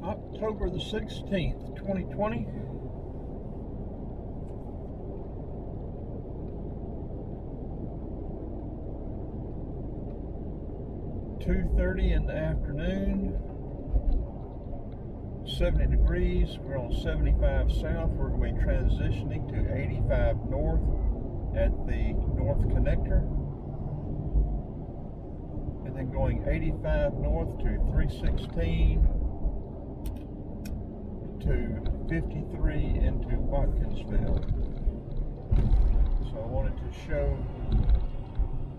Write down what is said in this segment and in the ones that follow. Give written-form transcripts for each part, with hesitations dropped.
October the 16th, 2020. (2:30 in the afternoon), 70 degrees. We're on 75 south. We're going to be transitioning to 85 north at the north connector, and then going 85 north to 316 to 53 into Watkinsville. So I wanted to show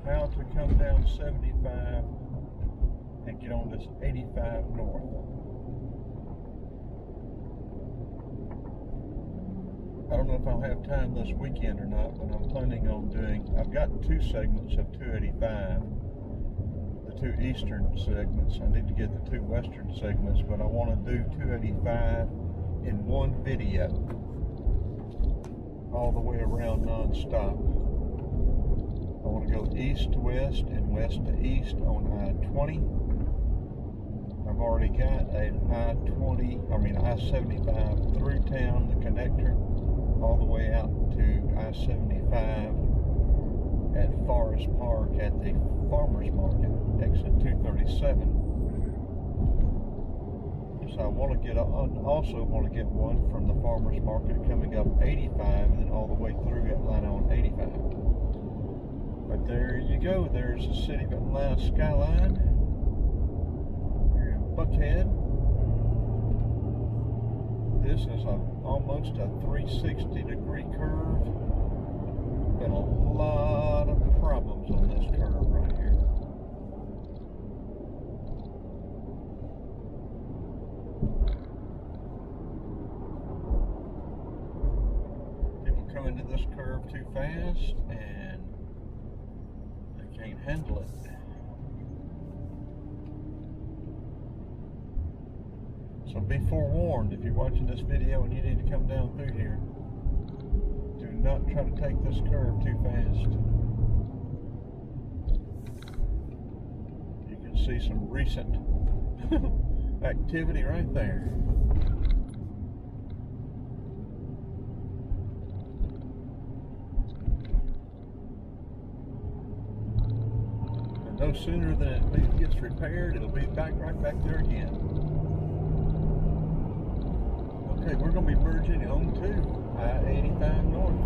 how to come down 75 and get on this 85 north. I don't know if I'll have time this weekend or not, but I'm planning on doing, I've got two segments of 285, the two eastern segments. I need to get the two western segments, but I want to do 285 in one video, all the way around non-stop. I want to go east to west and west to east on I-20. I've already got an I-75 through town, the connector, all the way out to I-75 at Forest Park at the Farmers Market, exit 237. So I want to also want to get one from the Farmers Market coming up 85 and then all the way through Atlanta on 85. But there you go. There's the city of Atlanta skyline. Here in Buckhead. This is almost a 360-degree curve. Been a lot of problems on this curve right here. People come into this curve too fast and they can't handle it. So be forewarned, if you're watching this video and you need to come down through here, do not try to take this curve too fast. You can see some recent activity right there. And no sooner than it gets repaired, it'll be right back there again. Okay, we're going to be merging onto I-85 north.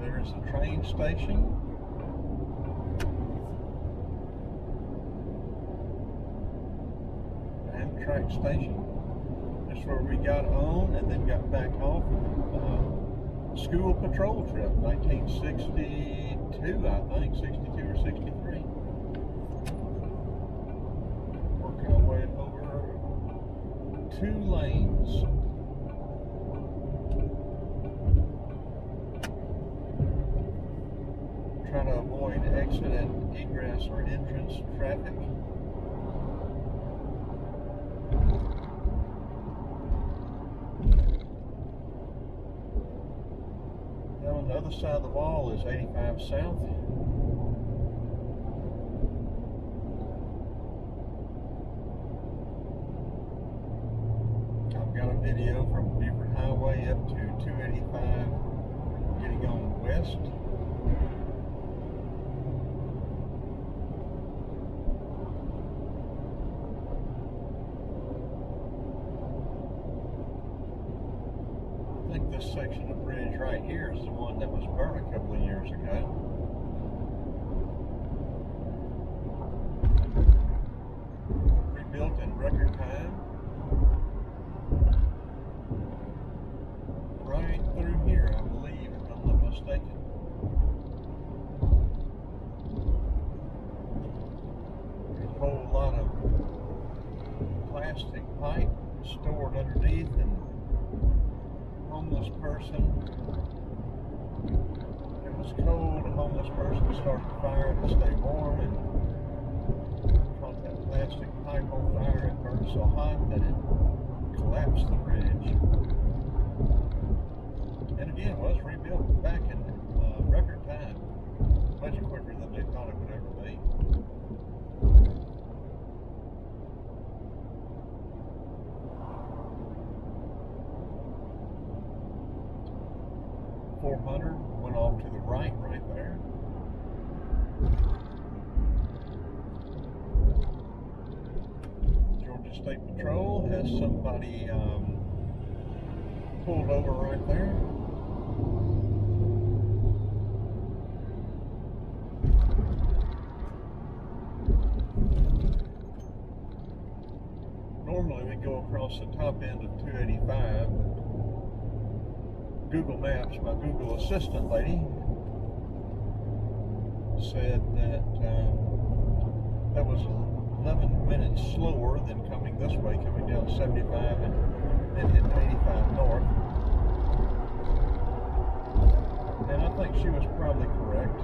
There's the train station. Amtrak station. That's where we got on and then got back off school patrol trip, 1962, I think, 62 or 63. Working our way over 2 lanes. Trying to avoid exit and egress or entrance traffic. Now on the other side of the wall is 85 south. I've got a video from Beaufort Highway up to 285 getting on west. I think this section of bridge right here is the one that was burned a couple of years ago. Rebuilt in record time. Right through here, I believe, if I'm not mistaken. There's a whole lot of plastic pipe stored underneath, and homeless person. It was cold, a homeless person started a fire to stay warm and caught that plastic pipe on fire. It burned so hot that it collapsed the bridge. And again, was rebuilt back in record time, much quicker than they thought 400 went off to the right there. Georgia State Patrol has somebody pulled over right there. Normally we go across the top end of 285, but Google Maps, my Google Assistant lady, said that that was 11 minutes slower than coming this way, coming down 75 and then hitting 85 north. And I think she was probably correct.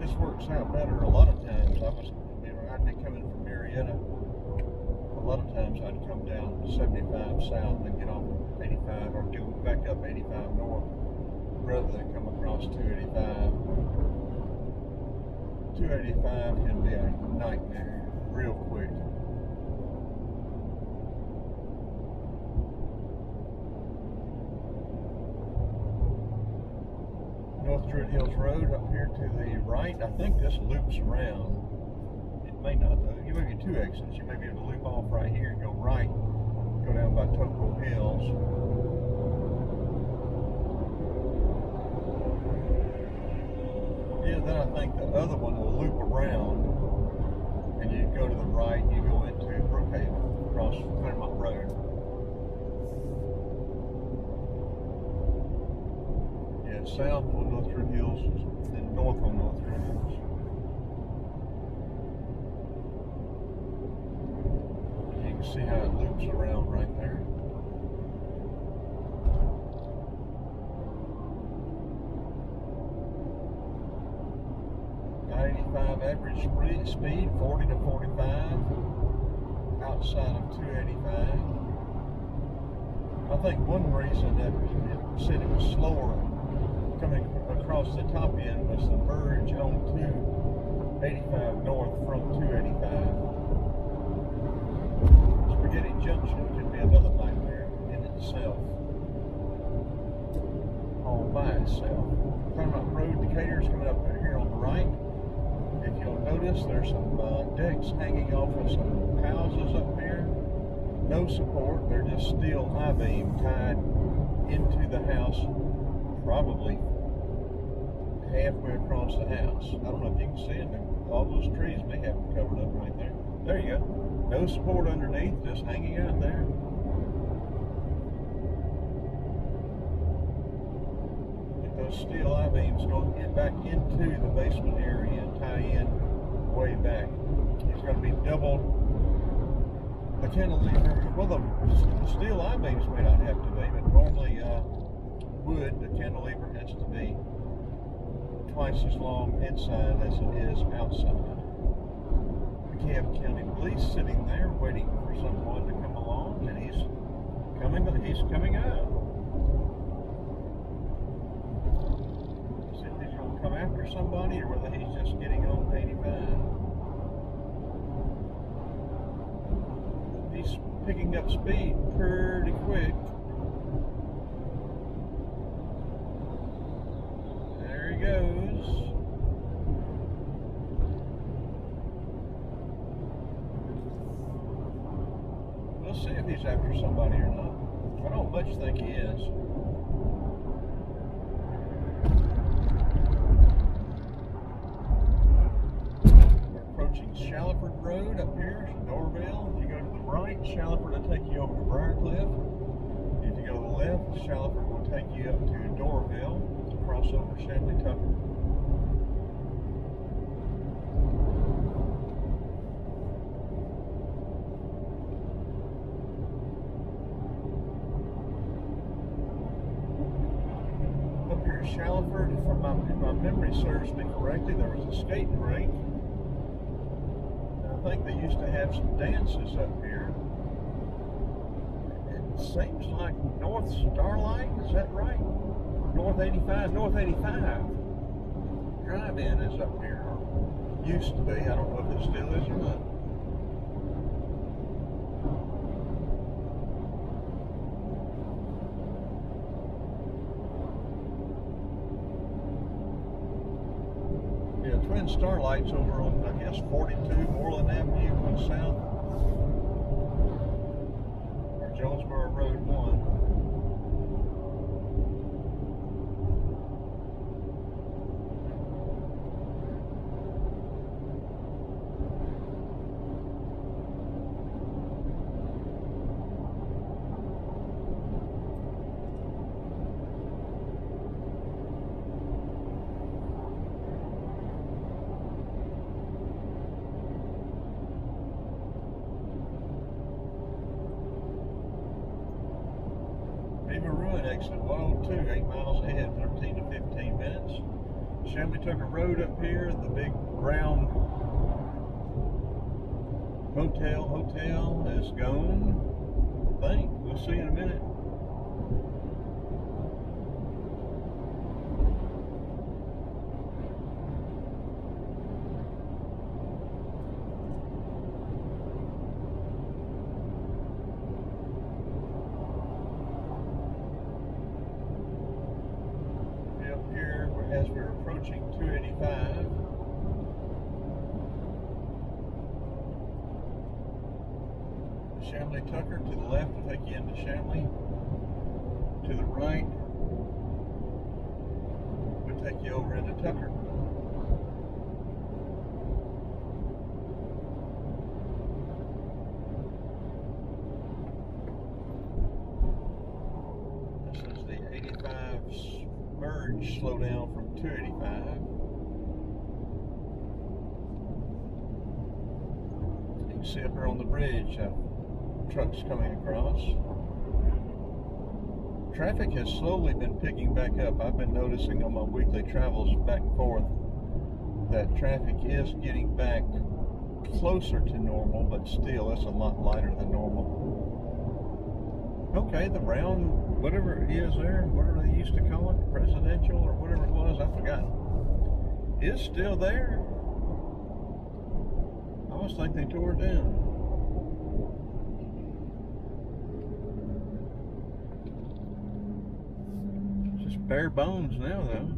This works out better a lot of times. I'd be coming from Marietta. A lot of times I'd come down 75 south and get off 85 or go back up 85 north rather than come across 285. 285 can be a nightmare real quick. North Druid Hills Road up here to the right. I think this loops around. It may not though. You may be two exits. You may be able to loop off right here and go right. Go down by Toco Hills. Yeah, then I think the other one will loop around and you go to the right and you go into Brookhaven across Claremont Road. Yeah, south on North Druid Hills and north on North Druid Hills. You can see how it loops around right there. I-85 average speed 40 to 45 outside of 285. I think one reason that it said it was slower coming across the top end was the merge on 285 north from 285. Spaghetti Junction could be another nightmare in itself, all by itself. Claremont Road, Decatur's coming up here on the right. If you'll notice, there's some decks hanging off of some houses up here. No support, they're just steel I-beam tied into the house, probably halfway across the house. I don't know if you can see it, all those trees may have them covered up right there. There you go. No support underneath, just hanging out there. Get those steel I-beams going to get back into the basement area and tie in way back. It's going to be double the cantilever. Well, the steel I-beams may not have to be, but normally wood, the cantilever has to be twice as long inside as it is outside. DeKalb County Police sitting there waiting for someone to come along, and he's coming out. See if he's going to come after somebody or whether he's just getting on 85. He's picking up speed pretty quick. There he goes. We'll see if he's after somebody or not. I don't much think he is. We're approaching Shallowford Road up here, Dorville. If you go to the right, Shallowford will take you over to Briarcliff. If you go to the left, Shallowford will take you up to Dorville, cross over Shanley Tucker. Up here at Shallowford, if my memory serves me correctly, there was a skating rink. I think they used to have some dances up here. It seems like North Starlight, is that right? North 85 Drive-In is up here. Used to be, I don't know if it still is or not. starlights over on, I guess, 42 Moreland Avenue going south, or Jonesboro Road 1. Exit 102, 8 miles ahead, 13 to 15 minutes. Shelby Tucker Road up here, the big brown hotel is gone. I think. We'll see in a minute. As we're approaching 285, Chamblee Tucker to the left will take you into Chamblee. To the right will take you over into Tucker. This is the 85's merge slow down from 285. You can see up here on the bridge, trucks coming across. Traffic has slowly been picking back up. I've been noticing on my weekly travels back and forth that traffic is getting back closer to normal, but still it's a lot lighter than normal. Okay, the brown, whatever it is there, whatever they used to call it, presidential or whatever it was, I forgot, is still there. I always think they tore it down. It's just bare bones now, though.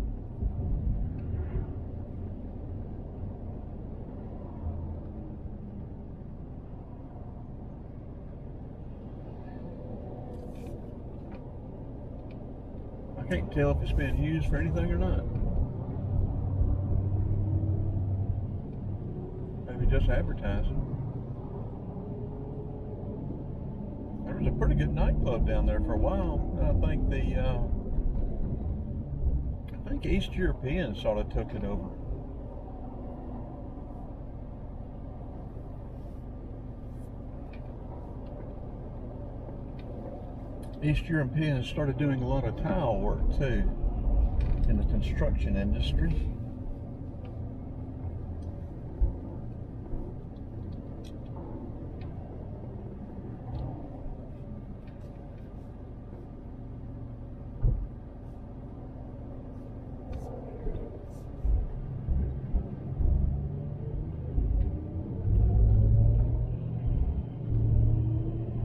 I can't tell if it's been used for anything or not. Maybe just advertising. There was a pretty good nightclub down there for a while. I think East Europeans sort of took it over. East Europeans started doing a lot of tile work too in the construction industry.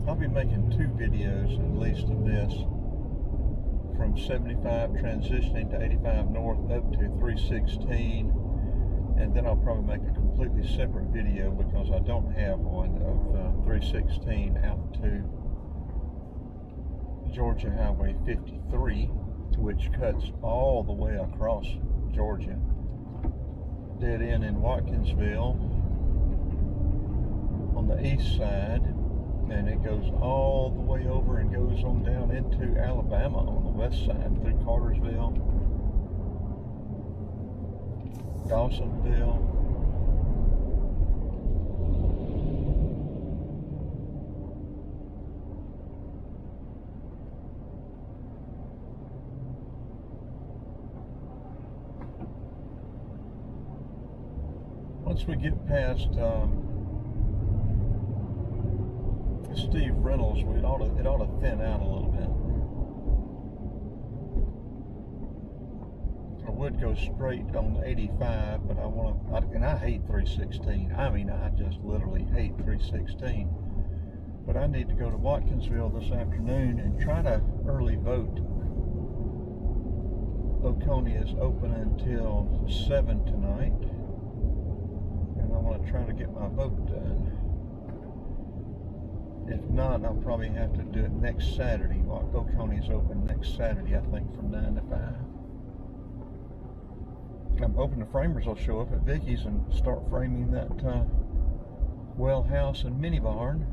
I'll be making 2 videos at least of this, from 75 transitioning to 85 north up to 316, and then I'll probably make a completely separate video because I don't have one of 316 out to Georgia Highway 53, which cuts all the way across Georgia, dead end in Watkinsville on the east side, and it goes all the way over and goes on down into Alabama on the west side through Cartersville, Dawsonville. Once we get past Steve Reynolds, it ought to thin out a little bit. I would go straight on 85, but and I hate 316. I mean, I just literally hate 316. But I need to go to Watkinsville this afternoon and try to early vote. Oconee is open until 7 tonight. want to try to get my vote done. If not, I'll probably have to do it next Saturday. Oconee open next Saturday, I think, from 9 to 5. I'm hoping the framers will show up at Vicky's and start framing that well house and mini barn.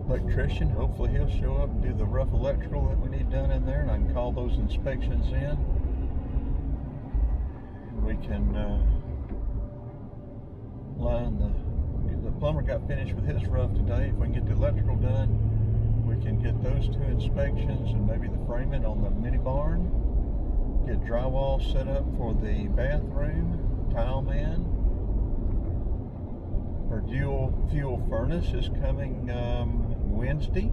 Electrician, hopefully he'll show up and do the rough electrical that we need done in there, and I can call those inspections in. And we can line the plumber got finished with his roof today. If we can get the electrical done, we can get those 2 inspections and maybe the framing on the mini barn. Get drywall set up for the bathroom, tile man. Our dual fuel furnace is coming Wednesday.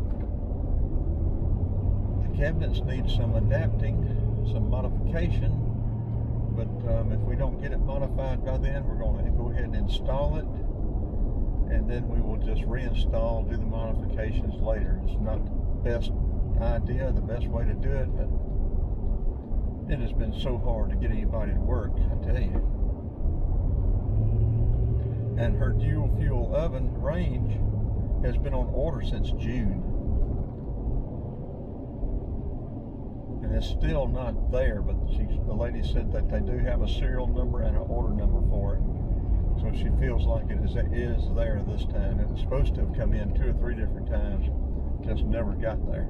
The cabinets need some adapting, some modification, but if we don't get it modified by then, we're going to go ahead and install it, and then we will just reinstall, do the modifications later. It's not the best idea, the best way to do it, but it has been so hard to get anybody to work, I tell you. And her dual fuel oven range has been on order since June. And it's still not there, but the lady said that they do have a serial number and an order number for it. So she feels like it is there this time. It was supposed to have come in 2 or 3 different times, just never got there.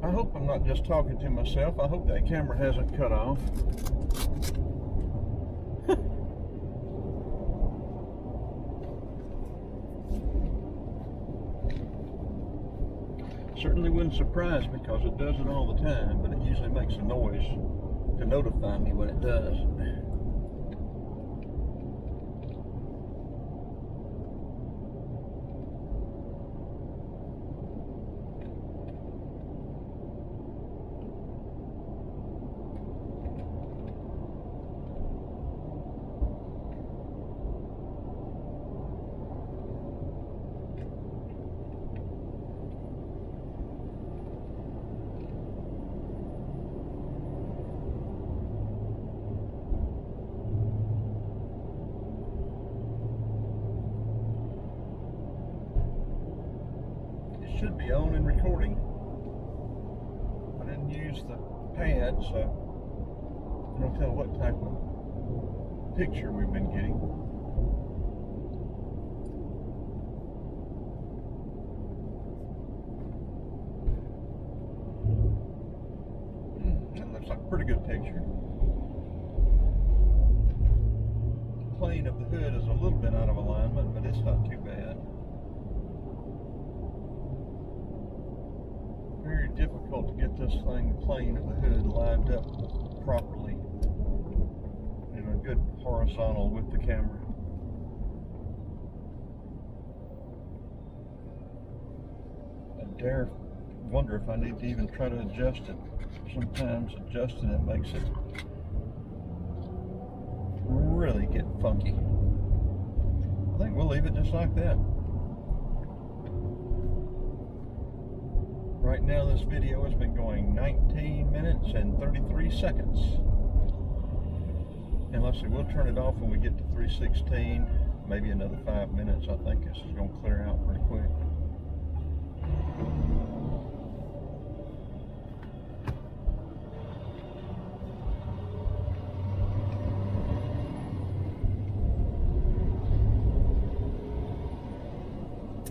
I hope I'm not just talking to myself. I hope that camera hasn't cut off. Certainly wouldn't surprise me because it does it all the time, but it usually makes a noise to notify me when it does. Should be on and recording. I didn't use the pad, so I don't tell what type of picture we've been getting. That looks like a pretty good picture. The plane of the hood is a little bit out of alignment, but it's not too bad. Very difficult to get this thing, the plane of the hood, lined up properly in a good horizontal with the camera. I dare wonder if I need to even try to adjust it. Sometimes adjusting it makes it really get funky. I think we'll leave it just like that. Right now this video has been going 19 minutes and 33 seconds. And let's see, we'll turn it off when we get to 3:16, maybe another 5 minutes. I think this is going to clear out pretty quick.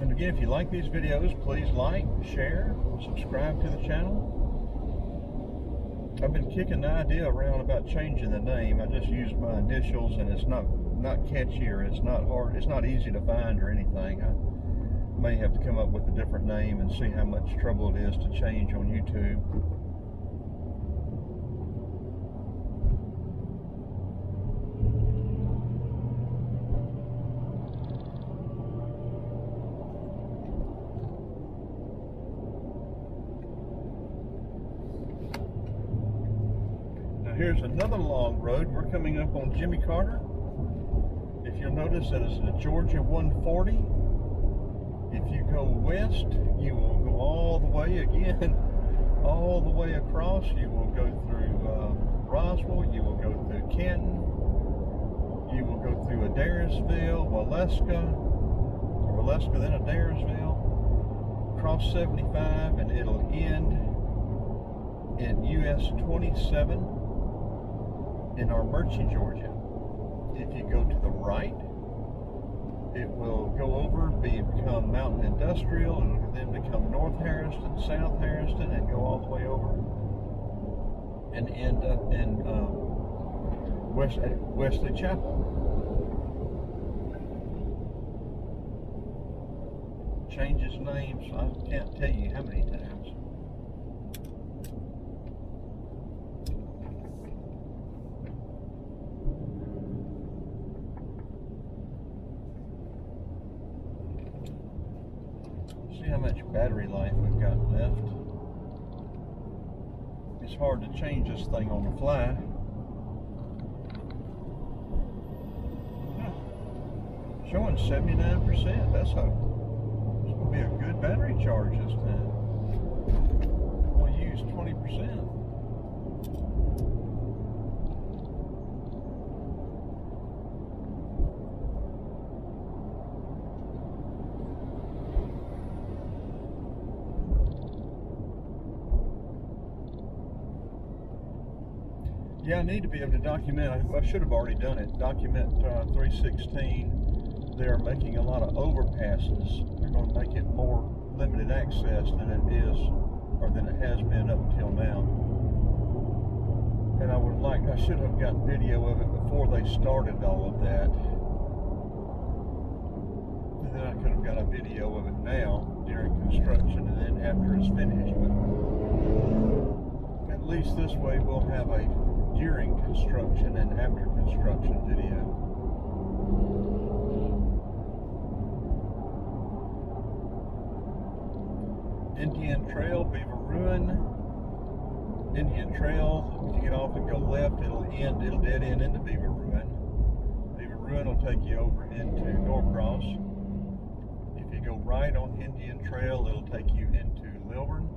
And again, if you like these videos, please like, share, subscribe to the channel. I've been kicking the idea around about changing the name. I just used my initials, and it's not catchy, or it's not hard, it's not easy to find or anything. I may have to come up with a different name and see how much trouble it is to change on YouTube. here's another long road. We're coming up on Jimmy Carter. If you'll notice, that is the Georgia 140. If you go west, you will go all the way again, all the way across. You will go through Roswell. You will go through Canton. You will go through Adairsville, Waleska, then Adairsville, cross 75, and it'll end in US 27 in Armurchie, Georgia. If you go to the right, it will go over, become Mountain Industrial, and then become North Harrison, South Harrison, and go all the way over and end up in Wesley Chapel. Changes names, I can't tell you how many times. See how much battery life we've got left. It's hard to change this thing on the fly. Showing 79%. That's hope. It's going to be a good battery charge this time. We'll use 20%. Yeah, I need to be able to document. I should have already done it. Document 316. They're making a lot of overpasses. They're going to make it more limited access than it is, or than it has been up until now. And I should have gotten video of it before they started all of that. And then I could have got a video of it now during construction, and then after it's finished. But at least this way we'll have a during construction and after construction video. Indian Trail, Beaver Ruin. Indian Trail, if you get off and go left, it'll dead end into Beaver Ruin. Beaver Ruin will take you over into Norcross. If you go right on Indian Trail, it'll take you into Lilburn,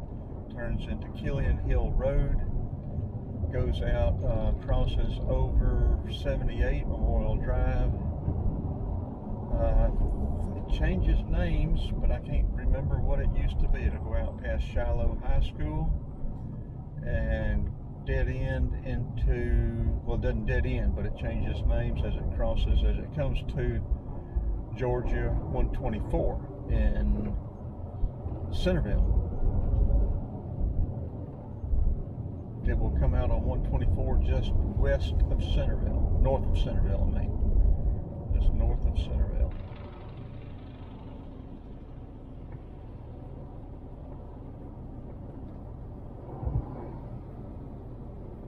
turns into Killian Hill Road, goes out, crosses over 78 Memorial Drive. It changes names, but I can't remember what it used to be. It'll go out past Shiloh High School and dead end into, well, it doesn't dead end, but it changes names as it crosses, as it comes to Georgia 124 in Centerville. It will come out on 124 just west of Centerville, north of Centerville, I mean. Just north of Centerville.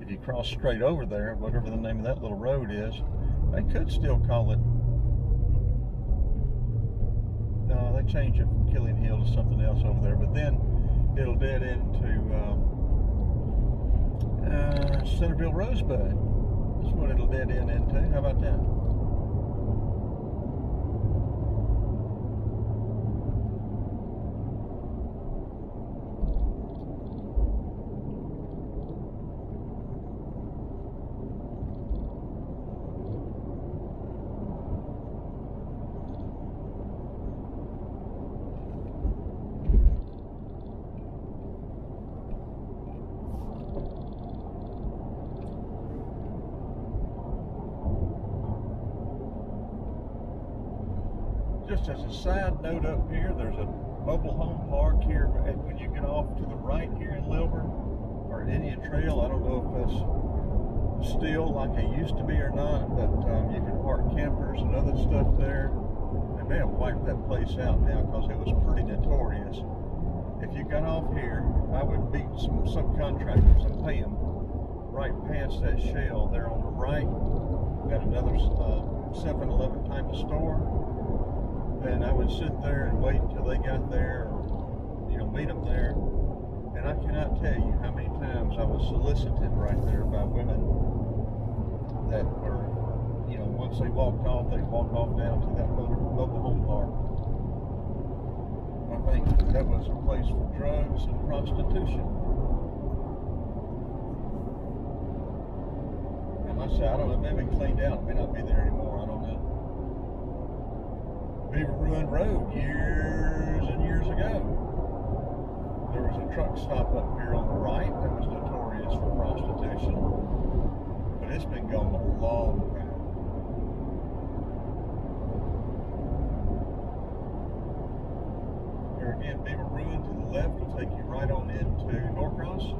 If you cross straight over there, whatever the name of that little road is, they could still call it, no, they changed it from Killian Hill to something else over there, but then it'll dead into Centerville Rosebud. That's what it'll dead end into. How about that? Just as a side note up here, there's a mobile home park here when you get off to the right here in Lilburn, or Indian Trail. I don't know if that's still like it used to be or not, but you can park campers and other stuff there. They may have wiped that place out now because it was pretty notorious. If you got off here, I would beat some subcontractors and pay them right past that shell there on the right. Got another 7-Eleven type of store. And I would sit there and wait until they got there, or, meet them there. And I cannot tell you how many times I was solicited right there by women that were, you know, once they walked off, they'd walk off down to that mobile home park. I think that was a place for drugs and prostitution. And I said, I don't know, maybe cleaned out, it may not be there anymore, I don't know. Beaver Ruin Road, years and years ago. There was a truck stop up here on the right that was notorious for prostitution, but it's been going a long time. Here again, Beaver Ruin to the left will take you right on into Norcross.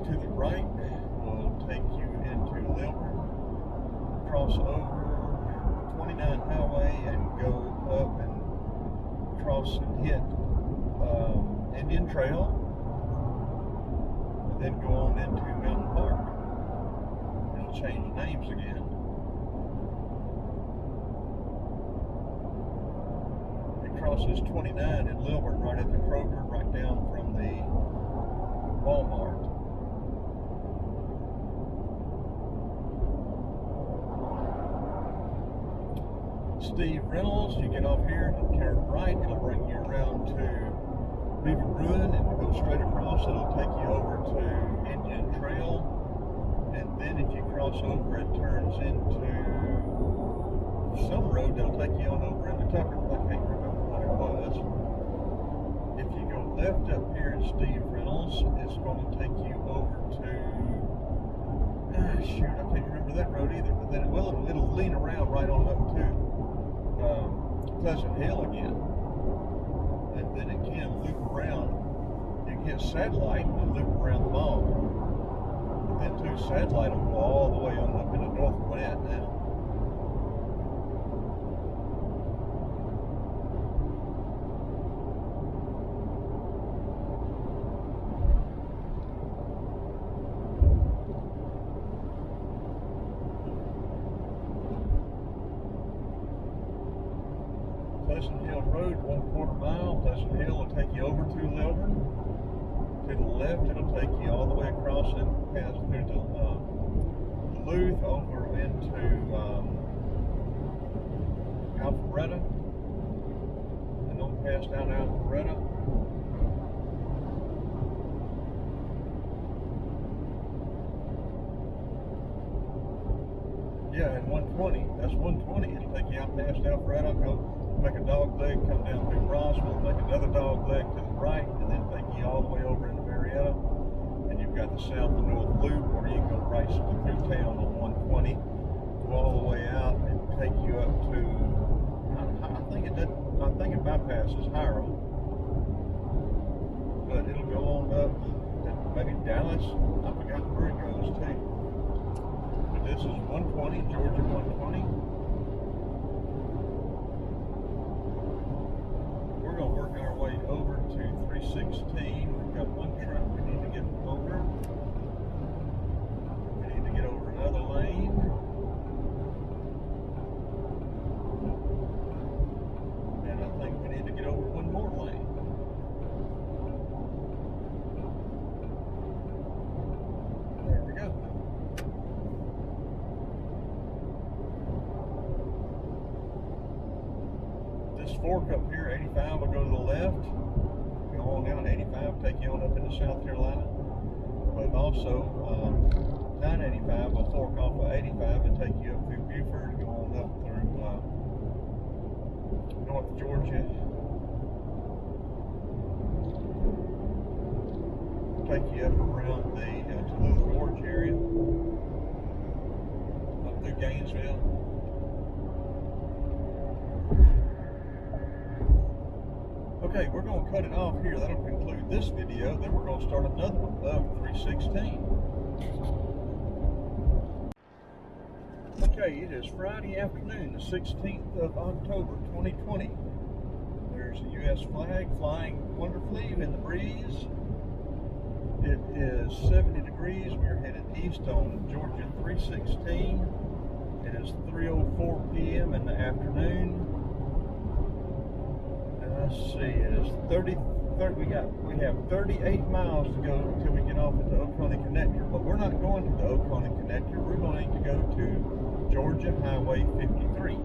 To the right will take you into Lilburn, cross over 29 highway and go up and cross and hit Indian Trail, and then go on into Mountain Park. It'll change names again. It crosses 29 in Lilburn, right at the Kroger, right down from the Walmart. Steve Reynolds, you get off here and turn right, it'll bring you around to Beaver Ruin and go straight across. It'll take you over to Indian Trail, and then if you cross over, it turns into some road that'll take you on over into Tucker. I can't remember what it was. If you go left up here at Steve Reynolds, it's going to take you over to shoot, I can't remember that road either. But then it'll lean around right on up to Pleasant Hill again. And then it can loop around. You can hit Satellite and loop around the mall. But then too, Satellite will go all the way on up into North Gwinnett now. Pleasant Hill Road, 1/4 mile. Pleasant Hill will take you over to Lilburn. To the left, it'll take you all the way across and pass through to Duluth, over into Alpharetta, and on past down Alpharetta. Yeah, and 120. That's 120. It'll take you out past Alpharetta, go make a dog leg, come down through Roswell, make another dog leg to the right, and then take you all the way over into Marietta. And you've got the south and north loop, or you can go right through town on 120, go all the way out, and take you up to, I think it bypasses Hiram, but it'll go on up to maybe Dallas. I forgot where it goes to. But this is 120, Georgia 120. We're going to work our way over to 316. We've got one truck we need to get over. We need to get over another lane. And I think we need to get over one more lane. There we go. This fork up here, 85 will go to the left. Go on down 85, take you on up into South Carolina. But also, 985 will fork off of 85 and take you up through Buford, go on up through North Georgia. Take you up around the Duluth Gorge area, up through Gainesville. Okay, we're going to cut it off here. That'll conclude this video. Then we're going to start another one of 316. Okay, it is Friday afternoon, the 16th of October, 2020. There's a U.S. flag flying wonderfully in the breeze. It is 70 degrees. We're headed east on Georgia 316. It is 3:04 p.m. in the afternoon. Let's see, it is 33 we have 38 miles to go until we get off at the Oconee Connector, but we're not going to the Oconee Connector. We're going to go to Georgia Highway 53.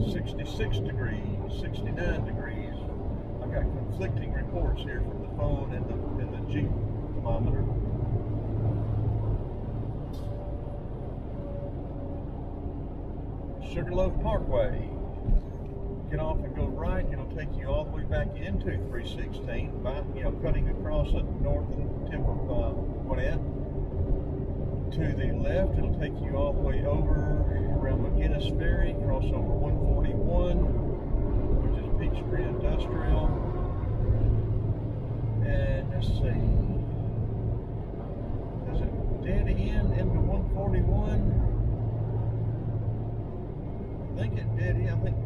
$66 degrees, 69 degrees. I've got conflicting reports here from the phone and the Jeep thermometer. Sugarloaf Parkway. Get off and go right. It'll take you all the way back into 316 by, cutting across the north and tip of Gwinnett. To the left, it'll take you all the way over around McGinnis Ferry, cross over 141, which is Peachtree Industrial. And let's see, does it dead end into 141? I think it did. I think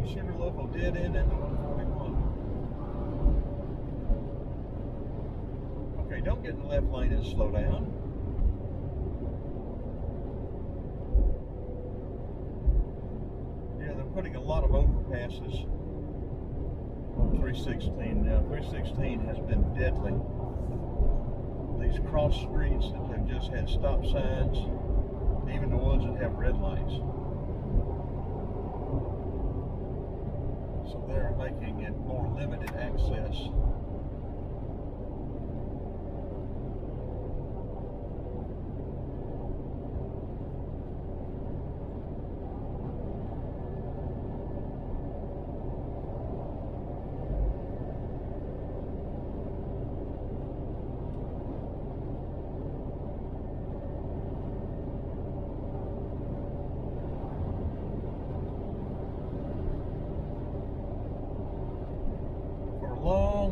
Sugarloaf will dead end into 141. Okay, don't get in the left lane and slow down. Yeah, they're putting a lot of overpasses on 316 now. 316 has been deadly. These cross streets that have just had stop signs, even the ones that have red lights. So they're making it more limited access.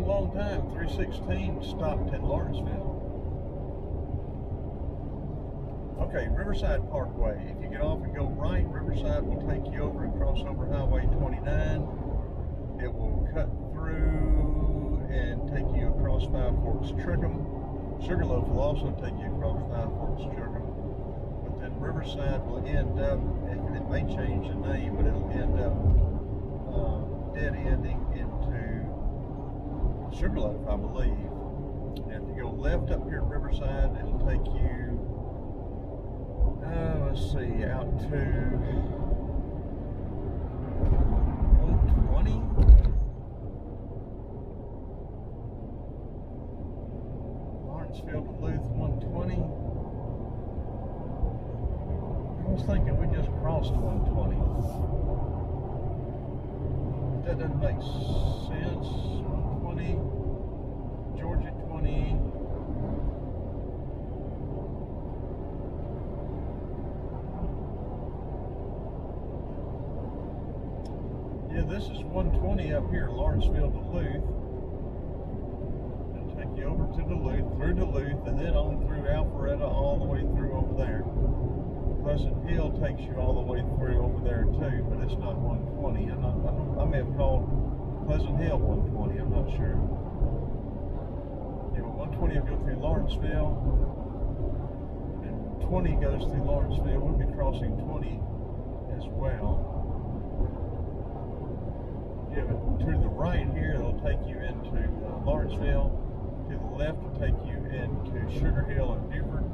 Long time, 316 stopped in Lawrenceville. Okay, Riverside Parkway. If you get off and go right, Riverside will take you over and cross over Highway 29. It will cut through and take you across Five Forks Trickham. Sugarloaf will also take you across Five Forks Trickham. But then Riverside will end up, and it may change the name, but it'll end up dead ending into Sugarloaf, I believe. And if you go left up here at Riverside, it'll take you, let's see, out to 120. Lawrenceville, Duluth, 120. I was thinking we just crossed 120. That doesn't make sense. 120, Georgia 20. Yeah, this is 120 up here, Lawrenceville, Duluth. It'll take you over to Duluth, through Duluth, and then on through Alpharetta, all the way through over there. Pleasant Hill takes you all the way through over there too, but it's not 120. I may have called Pleasant Hill 120, I'm not sure. Yeah, but 120 will go through Lawrenceville, and 20 goes through Lawrenceville. We'll be crossing 20 as well. Yeah, but to the right here, it'll take you into Lawrenceville. To the left, it'll take you into Sugar Hill and Buford.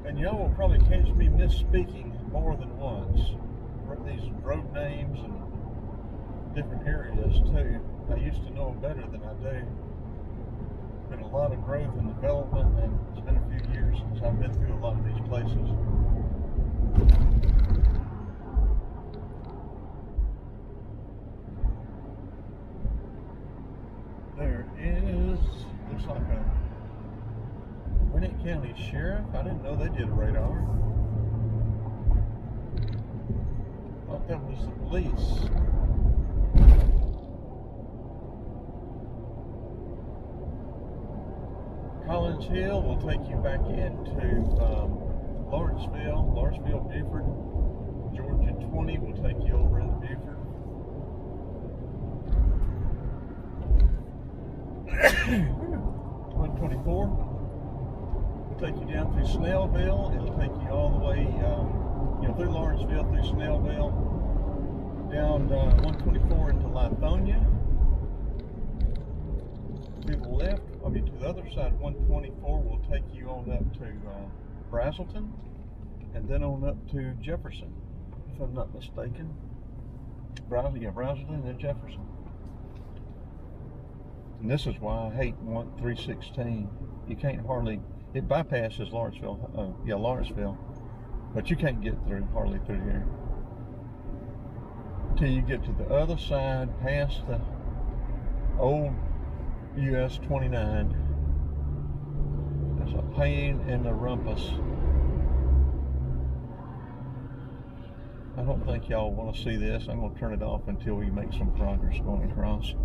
And y'all will probably catch me misspeaking more than once. These road names and different areas too. I used to know them better than I do. There's been a lot of growth and development, and it's been a few years since I've been through a lot of these places. There is, looks like a Gwinnett County Sheriff. I didn't know they did a radar. Thought that was the police. Collins Hill will take you back into Lawrenceville, Buford. Georgia 20 will take you over into Buford. 124 will take you down through Snellville. It'll take you all the way, through Lawrenceville, through Snellville, down 124 into Lithonia. To the left, to the other side, 124 will take you on up to Brazelton, and then on up to Jefferson, if I'm not mistaken. Brazelton and then Jefferson. And this is why I hate 316. You can't hardly, it bypasses Lawrenceville, but you can't get hardly through here until you get to the other side, past the old US 29. That's a pain in the rumpus. I don't think y'all want to see this. I'm going to turn it off until we make some progress going across.